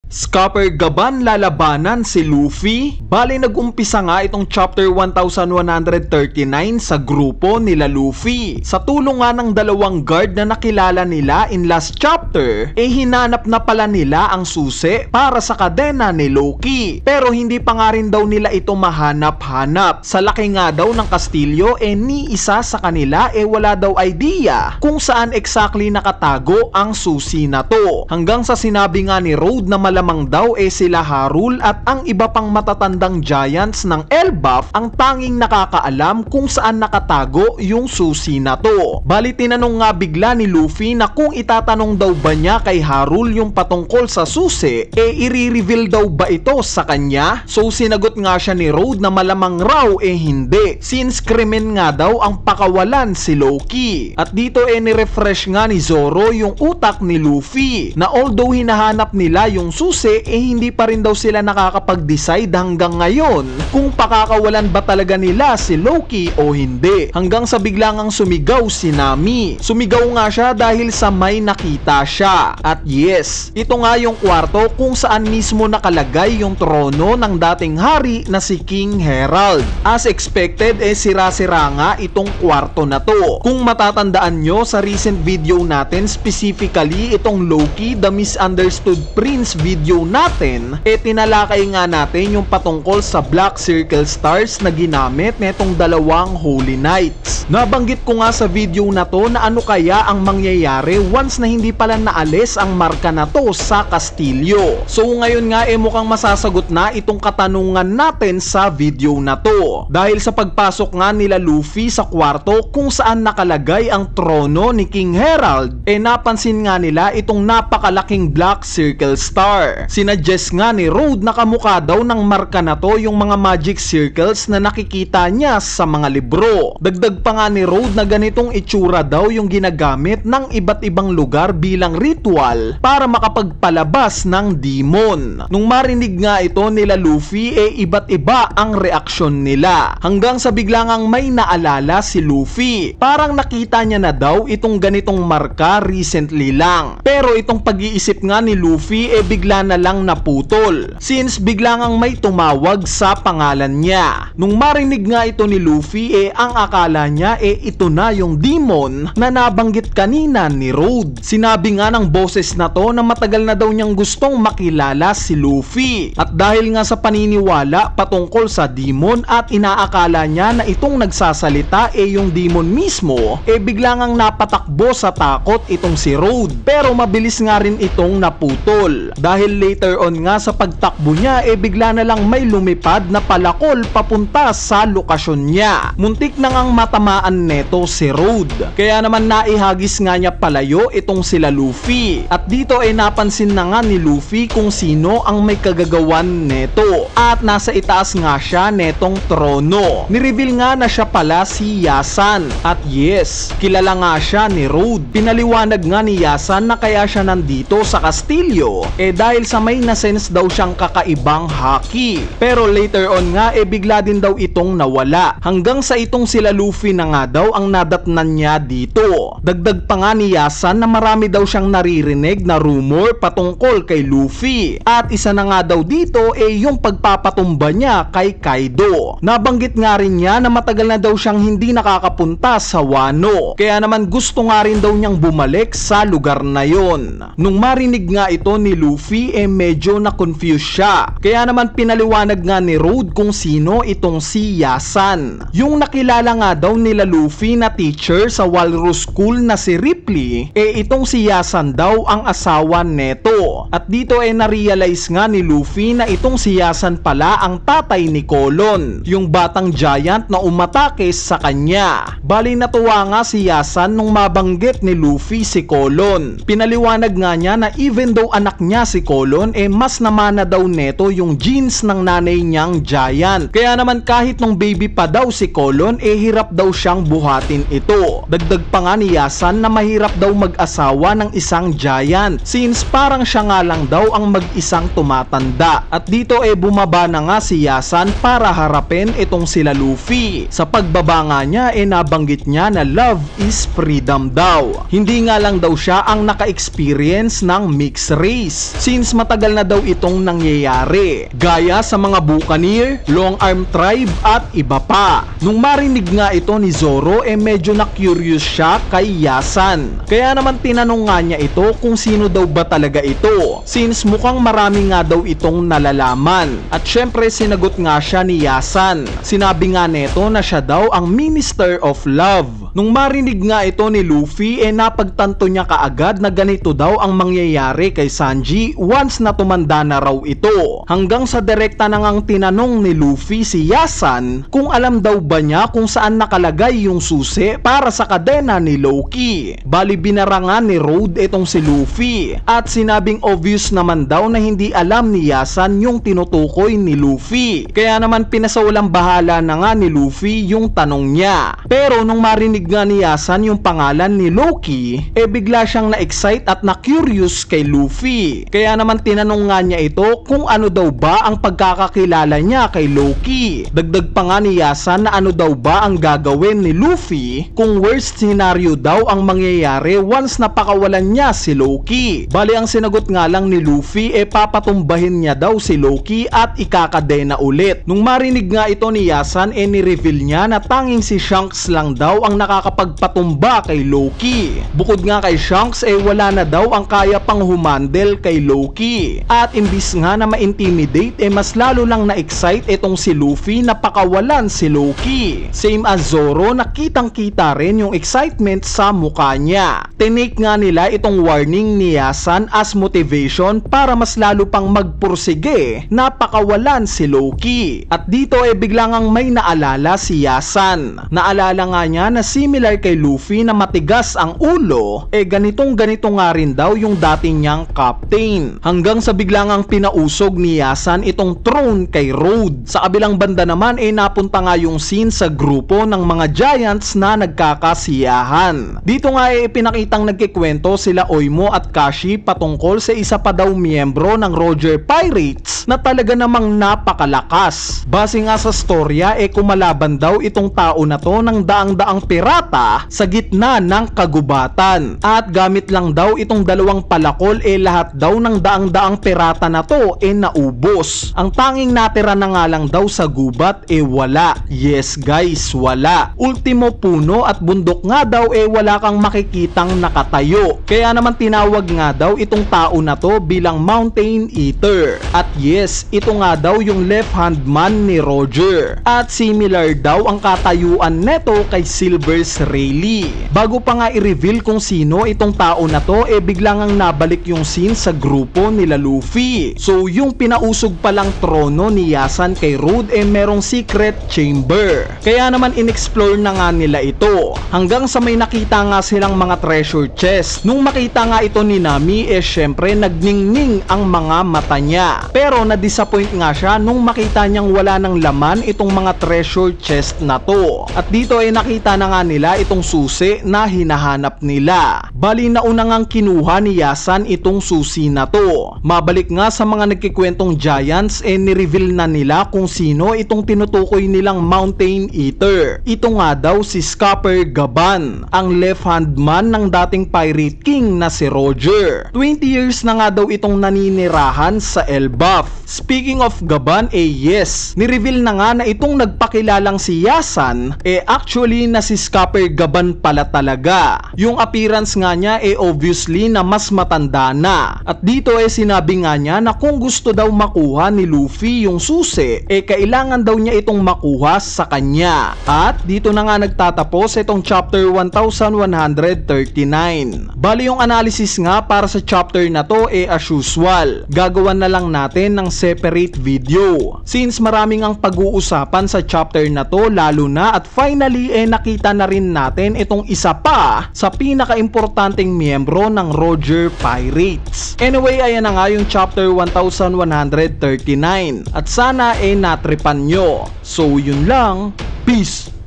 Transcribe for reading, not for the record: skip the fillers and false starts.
Scupper Gaban lalabanan si Luffy? Bali nag-umpisa nga itong chapter 1139 sa grupo nila Luffy. Sa tulong nga ng dalawang guard na nakilala nila in last chapter, hinanap na pala nila ang susi para sa kadena ni Loki. Pero hindi pa nga rin daw nila ito mahanap-hanap. Sa laki nga daw ng kastilyo, ni isa sa kanila wala daw idea kung saan exactly nakatago ang susi na to. Hanggang sa sinabi nga ni Road na malamang daw sila Harul at ang iba pang matatandang giants ng Elbaf ang tanging nakakaalam kung saan nakatago yung susi na to. Bali tinanong nga bigla ni Luffy na kung itatanong daw ba niya kay Harul yung patungkol sa susi, i-reveal daw ba ito sa kanya? So sinagot nga siya ni Road na malamang raw hindi, since krimen nga daw ang pakawalan si Loki. At dito ni-refresh nga ni Zoro yung utak ni Luffy na although hinahanap nila yung susi, hindi pa rin daw sila nakakapag-decide hanggang ngayon kung pakakawalan ba talaga nila si Loki o hindi. Hanggang sa biglang ang sumigaw si Nami. Sumigaw nga siya dahil sa may nakita siya. At yes, ito nga yung kwarto kung saan mismo nakalagay yung trono ng dating hari na si King Herald. As expected, sira-sira nga itong kwarto na to. Kung matatandaan nyo sa recent video natin, specifically itong Loki the Misunderstood Prince video natin, tinalakay nga natin yung patungkol sa Black Circle Stars na ginamit netong dalawang Holy Knights. Nabanggit ko nga sa video na to na ano kaya ang mangyayari once na hindi pala naalis ang marka na to sa kastilyo. So ngayon nga mukhang masasagot na itong katanungan natin sa video na to. Dahil sa pagpasok nga nila Luffy sa kwarto kung saan nakalagay ang trono ni King Herald, napansin nga nila itong napakalaking Black Circle Star. Sinuggest nga ni Road na kamukha daw ng marka na to yung mga magic circles na nakikita niya sa mga libro. Dagdag pa nga ni Road na ganitong itsura daw yung ginagamit ng iba't ibang lugar bilang ritual para makapagpalabas ng demon. Nung marinig nga ito nila Luffy, iba't iba ang reaksyon nila. Hanggang sa biglang may naalala si Luffy. Parang nakita niya na daw itong ganitong marka recently lang. Pero itong pag-iisip nga ni Luffy bigla na lang naputol, since biglang may tumawag sa pangalan niya. Nung marinig nga ito ni Luffy, ang akala niya ito na yung demon na nabanggit kanina ni Road. Sinabi nga ng boses na to na matagal na daw niyang gustong makilala si Luffy. At dahil nga sa paniniwala patungkol sa demon at inaakala niya na itong nagsasalita yung demon mismo, biglang napatakbo sa takot itong si Road. Pero mabilis nga rin itong naputol. Dahil later on nga sa pagtakbo niya, bigla na lang may lumipad na palakol papunta sa lokasyon niya. Muntik na ngang matamaan neto si Road. Kaya naman naihagis nga niya palayo itong sila Luffy. At dito napansin na nga ni Luffy kung sino ang may kagagawan neto. At nasa itaas nga siya netong trono. Nireveal nga na siya pala si Yasan. At yes, kilala nga siya ni Road. Pinaliwanag nga ni Yasan na kaya siya nandito sa kastilyo dahil sa may na-sense daw siyang kakaibang haki. Pero later on nga bigla din daw itong nawala. Hanggang sa itong sila Luffy na nga daw ang nadatnan niya dito. Dagdag pa nga ni Yasan na marami daw siyang naririnig na rumor patungkol kay Luffy. At isa na nga daw dito yung pagpapatumba niya kay Kaido. Nabanggit nga rin niya na matagal na daw siyang hindi nakakapunta sa Wano. Kaya naman gusto nga rin daw niyang bumalik sa lugar na yon. Nung marinig nga ito ni Luffy medyo na-confuse siya. Kaya naman pinaliwanag nga ni Road kung sino itong si Yasan. Yung nakilala nga daw nila Luffy na teacher sa Walrus School na si Ripley, itong si Yasan daw ang asawa neto. At dito na-realize nga ni Luffy na itong si Yasan pala ang tatay ni Colon, yung batang giant na umatake sa kanya. Bali natuwa nga si Yasan nung mabanggit ni Luffy si Colon. Pinaliwanag nga niya na even though anak niya si Colon, mas namana daw neto yung genes ng nanay niyang giant. Kaya naman kahit nung baby pa daw si Colon, hirap daw siyang buhatin ito. Dagdag pa nga ni Yasan na mahirap daw mag-asawa ng isang giant, since parang siya nga lang daw ang mag-isang tumatanda. At dito bumaba na nga si Yasan para harapin itong sila Luffy. Sa pagbaba nga niya nabanggit niya na love is freedom daw. Hindi nga lang daw siya ang naka-experience ng mixed race, since since matagal na daw itong nangyayari, gaya sa mga Buccaneer, Long Arm Tribe at iba pa. Nung marinig nga ito ni Zoro medyo na-curious siya kay Yasan. Kaya naman tinanong nga niya ito kung sino daw ba talaga ito, since mukhang marami nga daw itong nalalaman. At syempre sinagot nga siya ni Yasan. Sinabi nga neto na siya daw ang Minister of Love. Nung marinig nga ito ni Luffy napagtanto niya kaagad na ganito daw ang mangyayari kay Sanji once na tumanda na raw ito. Hanggang sa direkta na ngang tinanong ni Luffy si Yasan kung alam daw ba niya kung saan nakalagay yung susi para sa kadena ni Loki. Bali binarangan ni Road itong si Luffy at sinabing obvious naman daw na hindi alam ni Yasan yung tinutukoy ni Luffy. Kaya naman pinasawalang bahala na nga ni Luffy yung tanong niya. Pero nung marinig nga ni Yasan yung pangalan ni Loki, bigla siyang na-excite at na-curious kay Luffy. Kaya naman tinanong nga niya ito kung ano daw ba ang pagkakakilala niya kay Loki. Dagdag pa nga ni Yasan na ano daw ba ang gagawin ni Luffy kung worst scenario daw ang mangyayari once napakawalan niya si Loki. Bali ang sinagot nga lang ni Luffy papatumbahin niya daw si Loki at ikakadena ulit. Nung marinig nga ito ni Yasan ni-reveal niya na tanging si Shanks lang daw ang nakakapagpatumba kay Loki. Bukod nga kay Shanks wala na daw ang kaya pang humandle kay Loki. At imbis nga na ma-intimidate mas lalo lang na-excite itong si Luffy na pakawalan si Loki. Same as Zoro, nakitang kita rin yung excitement sa mukha niya. Tinake nga nila itong warning ni Yasan as motivation para mas lalo pang magpursige na pakawalan si Loki. At dito biglang ang may naalala si Yasan. Naalala nga niya na similar kay Luffy na matigas ang ulo, ganitong nga rin daw yung dating niyang captain. Hanggang sa biglang ang pinausog ni Yasan itong throne kay Road. Sa kabilang banda naman napunta nga yung scene sa grupo ng mga giants na nagkakasiyahan. Dito nga pinakitang nagkikwento sila Oimo at Kashi patungkol sa isa pa daw miyembro ng Roger Pirates na talaga namang napakalakas. Base nga sa storya kumalaban daw itong tao na to ng daang-daang pirata sa gitna ng kagubatan. At gamit lang daw itong dalawang palakol lahat daw ng daang-daang pirata na to naubos. Ang tanging natira na nga lang daw sa gubat wala. Yes guys, wala. Ultimo puno at bundok nga daw wala kang makikitang nakatayo. Kaya naman tinawag nga daw itong tao na to bilang Mountain Eater. At yes, ito nga daw yung left hand man ni Roger. At similar daw ang katayuan neto kay Silver's Rayleigh. Bago pa nga i-reveal kung sino itong tao na to biglang ang nabalik yung scene sa grupo nila Luffy. So yung pinausog palang trono ni Yasan kay Road merong secret chamber. Kaya naman in-explore na nga nila ito. Hanggang sa may nakita nga silang mga treasure chest. Nung makita nga ito ni Nami syempre nagningning ang mga mata niya. Pero na-disappoint nga siya nung makita niyang wala ng laman itong mga treasure chest na to. At dito nakita na nga nila itong susi na hinahanap nila. Bali nauna ngang kinuha ni Yasan itong susi na to. Mabalik nga sa mga nagkikwentong giants ni-reveal na nila kung sino itong tinutukoy nilang Mountain Eater. Ito nga daw si Scupper Gaban, ang left hand man ng dating Pirate King na si Roger. 20 years na nga daw itong naninirahan sa Elbaf. Speaking of Gaban yes, ni-reveal na nga na itong nagpakilalang si Yasan actually na si Scupper Gaban pala talaga. Yung appearance nga niya obviously na mas matanda na. At dito sinabi nga niya na kung gusto daw makuha ni Luffy yung susi kailangan daw niya itong makuha sa kanya. At dito na nga nagtatapos itong chapter 1139. Bali yung analysis nga para sa chapter na to as usual, gagawan na lang natin ng separate video since maraming ang pag-uusapan sa chapter na to, lalo na at finally nakita na rin natin itong isa pa sa pinaka-importanting miyembro ng Roger Pirates. Anyway, ayan na nga yung chapter 1139 at sana natripan nyo. So yun lang, peace!